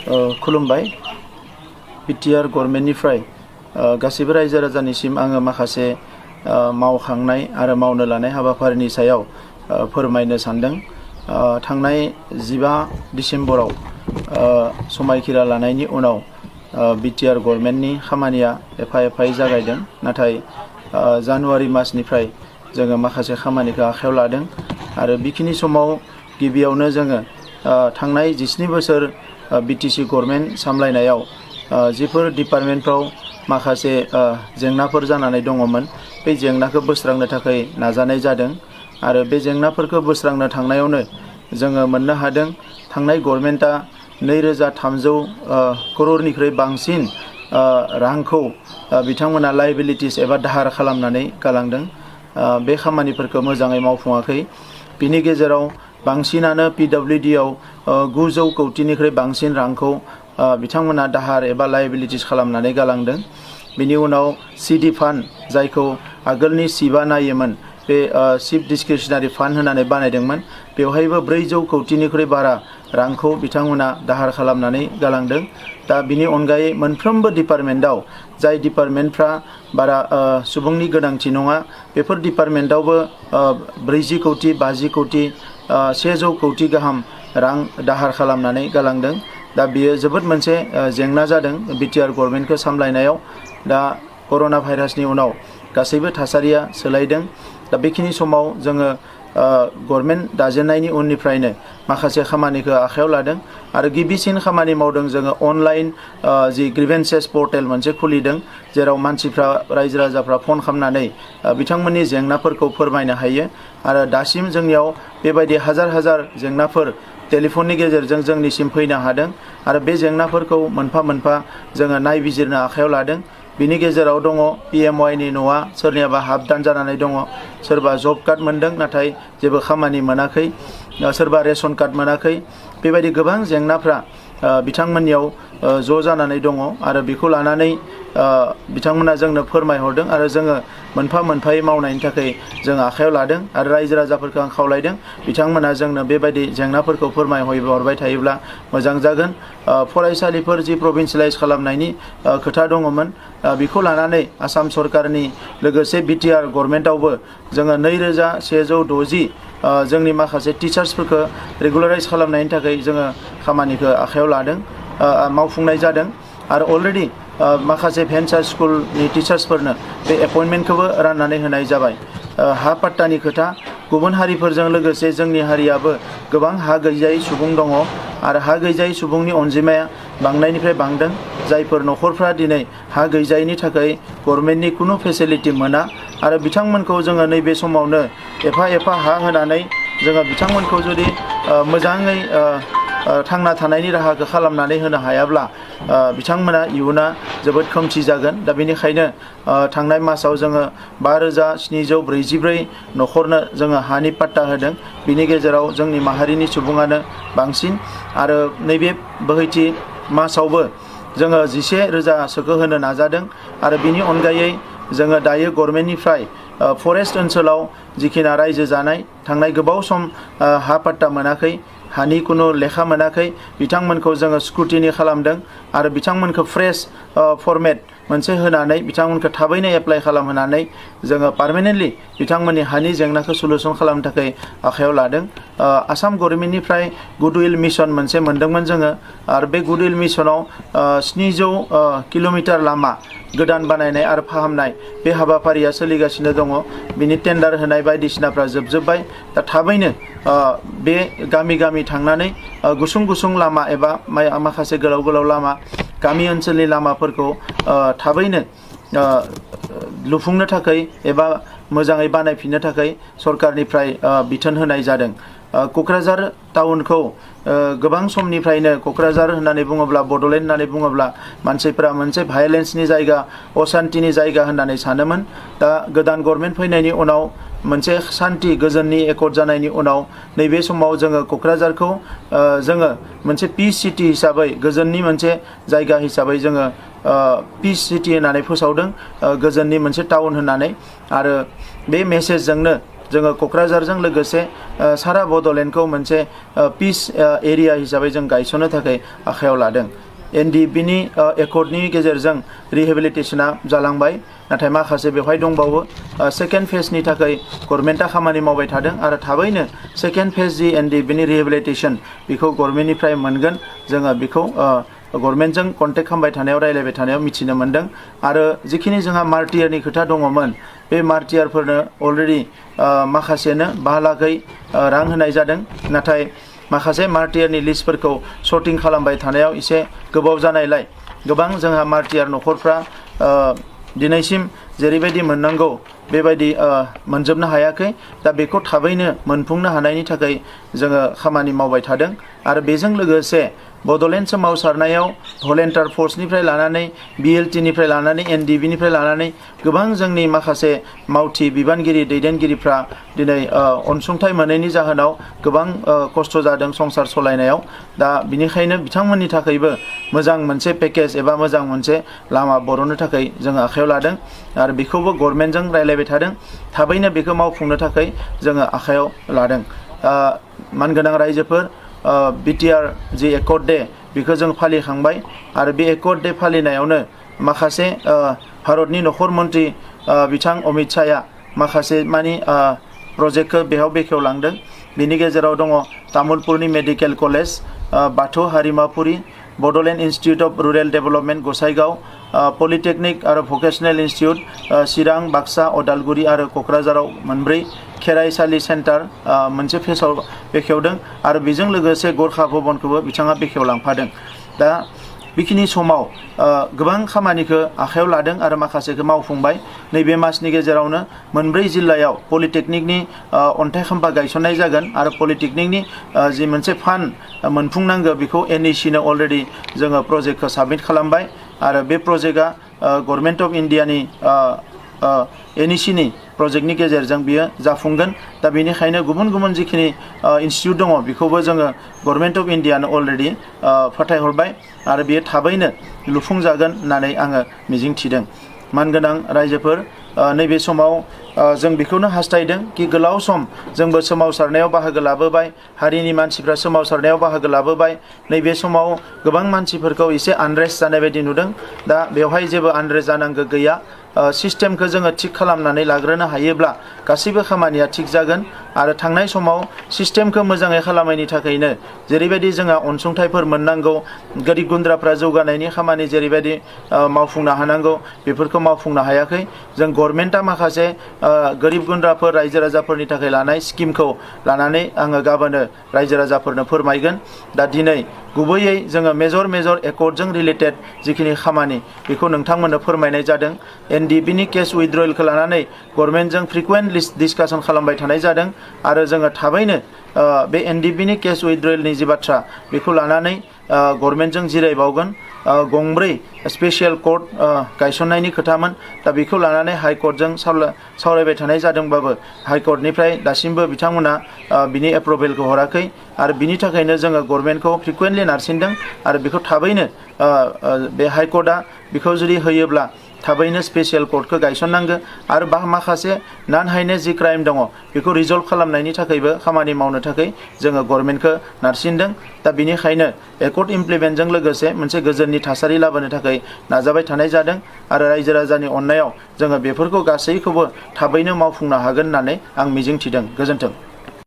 खुलुमबाय बिटिआर गभर्नमेन्टनिफ्राय गासैबो रायजो राजानिसिम आङो माखासे मावखांनाय आरो मावनो लानाय हाबाफारिनि सायाव फोरमायनो सानदों। थांनाय 15 डिसेम्बराव समायखिरा लानायनि उनाव बिटिआर गभर्नमेन्टनि खामानिया एफायै जागायदों। नाथाय जानुवारि मासनिफ्राय जोङो माखासे खामानिखौ आखायाव लादों आरो बेखिनि समाव गिबियावनो जोङो थांनाय 17 बोसोर बिटिसि गभर्नमेन्ट सामलायनायाव जिफोर डिपार्टमेन्टफ्राव माखासे जेंनाफोर जानानै दङमोन बे जेंनाखौ बोस्रांनो थाखाय नाजानाय जादों आरो बे जेंनाफोरखौ बोस्रांनो थांनायावनो जोङो मोननो हादों थांनाय गभर्नमेन्टआ 2300 करोड़निख्रुइ बांसिन रांखौ बिथांमोना लायबिलिटिस एबा दाहार खालामनानै गालांदों। बे खामानिफोरखौ मोजाङै मावफुङाखै। बिनि गेजेराव बांसिनानो पिडब्लिउडिआव 900 कौटिनिख्रुइ बांसिन रांखौ बिथांमोना दाहार एबा लायबिलिटिस खालामनानै गालांदों। बिनि उनाव सिडि फान्ड जायखौ आगोलनि सिबा नायोमोन बे चिफ डिस्क्रिशनारि फान्ड होनानै बानायदोंमोन बेवहायबो 400 कौटिनिख्रुइ बारा रांखौ बिथांमोना दाहार खालामनानै गालांदों। दा बिनि अनगायै मोनफ्रोमबो डिपार्टमेन्टआव जाय डिपार्टमेन्टफ्रा बारा सुबुंनि गोनांथि नङा बेफोर डिपार्टमेन्टआवबो 40 कौटि 50 कौटि 100 कौटि गाहाम रां दाहार खालामनानै गालांदों। दा बियो जोबोद मोनसे जेंना जादों बिटिआर गभर्नमेन्टखौ सामलायनायाव। दा कर'ना भाइरासनि उनाव गासैबो थासारिया सोलायदों। दा बेखिनि समाव जोङो गभर्नमेन्ट दाजेननायनि उननिफ्रायनो माखासे खामानिखौ आखायाव लादों आरो गिबिसिन खामानि मावदों जोङो अनलाइन जि ग्रिभेन्सेस पर्टेल मोनसे खुलिदों जेराव मानसिफ्रा रायजो राजाफ्रा फन खालामनानै बिथांमोननि जेंनाफोरखौ फोरमायनो हायो आरो दासिम जोंनियाव बेबायदि हाजार जेंनाफोर टेलिफननि गेजेरजों जोंनिसिम फैनो हादों आरो बे जेंनाफोरखौ मोनफा मोनफा जोङो नायबिजिरनो आखायाव लादों। बिनि गेजेराव दङ पिएमवाइनि न'आ सोरनियाबा हाबदान जानानै दङ, सोरबा जब कार्ड मोनदों नाथाय जेबो खामानि मोनाखै, सोरबा रेशन कार्ड मोनाखै। बेबायदि गोबां जेंनाफ्रा बिथांमोननियाव ज' जानानै दङ आरो बेखौ लानानै बिथांमोना जोंनो फोरमायहरदों आरो जोङो मोनफा मोनफायै मावनायनि थाखाय जों आखायाव लादों आरो रायजो राजाफोरखौ आं खावलायदों बिथांमोना जोंनो बेबायदि जेंनाफोरखौ फोरमायहरबाय थायोब्ला मोजां जागोन। फरायसालिफोर जि प्रभिन्सियेलाइज खालामनायनि खोथा दङमोन बेखौ लानानै आसाम सरकारनि लोगोसे बिटिआर गभर्नमेन्टआवबो जोङो 2160 जोंनि माखासे टिचार्सफोरखौ रेगुलाराइज खालामनायनि थाखाय जोङो खामानिखौ आखायाव लादों, मावफुंनाय जादों आरो अलरेडि माखासे भेन्सार स्कुलनि टिचार्सफोरनो बे एपइन्टमेन्टखौबो राननानै होनाय जाबाय। हा पाट्टानि खोथा, गुबुन हारिफोरजों लोगोसे जोंनि हारियाबो गोबां हा गैजायै सुबुं दङ आरो हा गैजायै सुबुंनि अनजिमाया बांनायनिफ्राय बांदों। जायफोर न'खरफ्रा दिनै हा गैजायैनि थाखाय गभर्नमेन्टनि खुनु फेसिलिटि मोना आरो बिथांमोनखौ जोङो नैबे समावनो एफा हा होनानै जोङो बिथांमोनखौ जुदि मोजाङै थांना थानायनि राहाखौ खालामनानै होनो हायाब्ला बिथांमोना इयुना जोबोद खोमसि जागोन। दा बेनिखायनो थांनाय मासाव जोङो 5744 न'खरनो जोङो हानि पाट्टा होदों। बिनि गेजेराव जोंनि माहारिनि सुबुङानो बांसिन आरो नैबे बोहैथि मासावबो जोङो 11,000सोखौ होनो नाजादों आरो बिनि अनगायै जोङो दायो गभर्नमेन्टनिफ्राय फरेस्ट ओनसोलाव जिखिना रायजो जानाय थांनाय गोबाव सम हा पाट्टा मोनाखै, हानि कुनु लेखा मोनाखै, बिथांमोनखौ जोङो स्क्रुटिनि खालामदों आरो बिथांमोनखौ फ्रेश फर्मेट मोनसे होनानै बिथांमोनखौ थाबैनो एप्लाइ खालामहोनानै जोङो पार्मानेन्टलि बिथांमोननि हानि जेंनाखौ सलुसन खालामनो थाखाय आखायाव लादों। आसाम गभर्नमेन्टनिफ्राय गुडउइल मिशन मोनसे मोनदोंमोन जोङो आरो बे गुडउइल मिशनाव 700 किल'मिटार लामा गोदान बानायनाय आरो फाहामनाय बे हाबाफारिया सोलिगासिनो दङ। बिनि टेन्डार होनाय बायदिसिनाफ्रा जोबजोब्बाय। दा थाबैनो बे गामि थांनानै गुसुं लामा एबा माखासे गोलाव लामा गामि ओनसोलनि लामाफोरखौ थाबैनो लुफुंनो थाखाय एबा मोजाङै बानायफिननो थाखाय सरकारनिफ्राय बिथोन होनाय जादों। क'क्राझार टाउनखौ गोबां समनिफ्रायनो क'क्राझार होननानै बुङोब्ला बड'लेण्ड होननानै बुङोब्ला मानसिफोरा मोनसे भायलेन्सनि जायगा, असान्तिनि जायगा होननानै सानोमोन। दा गोदान गभर्नमेन्ट फैनायनि उनाव मोनसे सान्ति गोजोननि एकर्ड जानायनि उनाव नैबे समाव जोङो क'क्राझारखौ जोङो मोनसे पिस सिटि हिसाबै गोजोननि मोनसे जायगा हिसाबै जोङो पिस सिटि होननानै फोसावदों, गोजोननि मोनसे टाउन होननानै। आरो बे मेसेजजोंनो जोङो क'क्राझारजों लोगोसे सारा बड'लेण्डखौ मोनसे पिस एरिया हिसाबै जों गायसननो थाखाय आखायाव लादों। एनडिएफबिनि एकर्डनि गेजेरजों रिहेबिलिटेसना जालांबाय, नाथाय माखासे बेवहाय दंबावो। सेकेन्ड फेजनि थाखाय गभर्नमेन्टआ खामानि मावबाय थादों आरो थाबैनो सेकेन्ड फेज जि एनडिएफबिनि रिहेबिलिटेसन बेखौ गभर्नमेन्टनिफ्राय मोनगोन। जोङो बेखौ गभर्नमेन्टजों कन्टेक्ट खालामबाय थानायाव रायलायबाय थानायाव मिथिनो मोन्दों। आरो जिखिनि जोंहा मार्टियारनि खोथा दङमोन, बे मार्टियारफोरनो अलरेडि माखासेनो 5 लाखै रां होनाय जादों, नाथाय माखासे मार्टियारनि लिस्टफोरखौ सर्टिं खालामबाय थानायाव एसे गोबाव जानायलाय गोबां जोंहा मार्टियार न'खरफ्रा दिनैसिम जेरैबायदि मोननांगौ बेबायदि मोनजोबनो हायाखै। दा बेखौ थाबैनो मोनफुंनो हानायनि थाखाय जोङो खामानि मावबाय थादों। आरो बेजों लोगोसे बड'लेण्ड सोमावसारनायाव भलेन्टियार फर्सनिफ्राय लानानै बिएलटिनिफ्राय लानानै एनडिएफबिनिफ्राय लानानै गोबां जोंनि माखासे मावथि बिबानगिरि दैदेनगिरिफ्रा दिनै अनसुंथाइ मोनैनि जाहोनाव गोबां खस्थ' जादों संसार सलायनायाव। दा बिनिखायनो बिथांमोननि थाखायबो मोजां मोनसे पेकेज एबा मोजां मोनसे लामा बरननो थाखाय जोङो आखायाव लादों आरो बेखौबो गभर्नमेन्टजों रायलायबाय थादों। थाबैनो बेखौ मावफुंनो थाखाय जोङो आखायाव लादों। मानगोनां रायजोफोर, बिटिआर जि एकर्ड डे बेखौ जों फालिखांबाय आरो बे एकर्ड डे फालिनायावनो माखासे भारतनि नखर मन्त्रि बिथां अमित शाहया माखासे मानि प्रजेक्टखौ बेयाव बेखेवलांदों। बिनि गेजेराव दङ तामुलपुरनि मेडिकेल कलेज, बाथौ हारिमापुरि, Bodoland institute of rural development Gossaigaon, polytechnic आरो भकेसनेल इन्स्टिट्युट चिरां, बाक्सा, अदालगुरि आरो क'क्राझाराव मोनब्रै, खेराइसालि सेन्टार मोनसे फेसाव बेखेवदों आरो बेजों लोगोसे गरखा भबनखौबो बिथाङा बेखेवलांफादों। दा बेखिनि समाव गोबां खामानिखौ आखायाव लादों आरो माखासेखौ मावफुंबाय। नैबे मासनि गेजेरावनो मोनब्रै जिल्लायाव पलिटेकनिकनि अन्थाइ खाम्फा गायसननाय जागोन आरो पलिटेकनिकनि जि मोनसे फान्ड मोनफुंनांगौ बेखौ एनइसिनो अलरेडि जोङो प्रजेक्टखौ साबमिट खालामबाय आरो बे प्रजेक्टआ गभर्नमेन्ट अफ इन्डियानि एनइसिनि प्रजेक्टनि गेजेरजों बियो जाफुंगोन। दा बेनिखायनो गुबुन गुबुन जिखिनि इन्स्टिट्युट दङ बेखौबो जोङो गभर्नमेन्ट अफ इन्डियानो अलरेडि फाथायहरबाय आरो बियो थाबैनो लुफुंजागोन होननानै आङो मिजिंथिदों। मानगोनां रायजोफोर, नैबे समाव जों बेखौनो हास्थायदों कि गोलाव सम जोंबो सोमावसारनायाव बाहागो लाबोबाय, हारिनि मानसिफ्रा सोमावसारनायाव बाहागो लाबोबाय। नैबे समाव गोबां मानसिफोरखौ एसे आनरेस्ट जानाय बायदि नुदों। दा बेवहाय जेबो आनरेस्ट जानांगौ गैया। सिस्टेमखौ जोङो थिग खालामनानै लाग्रोनो हायोब्ला गासैबो खामानिया थिग जागोन आरो थांनाय समाव सिस्टेमखौ मोजाङै खालामनायनि थाखायनो जेरैबायदि जोंहा अनसुंथाइफोर मोननांगौ, गोरिब गुन्द्राफ्रा जौगानायनि खामानि जेरैबायदि मावफुंनो हानांगौ बेफोरखौ मावफुंनो हायाखै। जों गभर्नमेन्टआ माखासे गोरिब गुन्द्राफोर रायजो राजाफोरनि थाखाय लानाय स्किमखौ लानानै आङो गाबोनो रायजो राजाफोरनो फोरमायगोन। दा दिनै गुबैयै जोङो मेजर एकर्डजों रिलेटेड जिखिनि खामानि बेखौ नोंथांमोननो फोरमायनाय जादों। एनडिएफबिनि केस उइथड्रयेलखौ लानानै गभर्नमेन्टजों फ्रिकुवेन्ट डिसकासन खालामबाय थानाय जादों आरो जोङो थाबैनो बे एनडिएफबिनि केस उइथड्रयेलनि जि बाथ्रा बेखौ लानानै गभर्नमेन्टजों जिरायबावगोन। गंब्रै स्पेसियेल कर्ट गायसननायनि खोथामोन। दा बेखौ लानानै हाइकर्टजों सावरायबाय थानाय जादोंबाबो हाइकर्टनिफ्राय दासिमबो बिथांमोना बिनि एप्रुभेलखौ हराखै आरो बिनि थाखायनो जोङो गभर्नमेन्टखौ फ्रिकुवेन्टलि नारसिनदों आरो बेखौ थाबैनो बे हाइकर्टआ बेखौ जुदि होयोब्ला थाबैनो स्पेसियेल कर्टखौ गायसननांगौ आरो माखासे नान हाइनेस जि क्राइम दङ बेखौ रिजल्भ खालामनायनि थाखायबो खामानि मावनो थाखाय जोङो गभर्नमेन्टखौ नारसिनदों। दा बेनिखायनो एकर्ड इमप्लिमेन्टजों लोगोसे मोनसे गोजोननि थासारि लाबोनो थाखाय नाजाबाय थानाय जादों आरो रायजो राजानि अननायाव जोङो बेफोरखौ गासैखौबो थाबैनो मावफुंनो हागोन होननानै आं मिजिंथिदों। गोजोन्थों।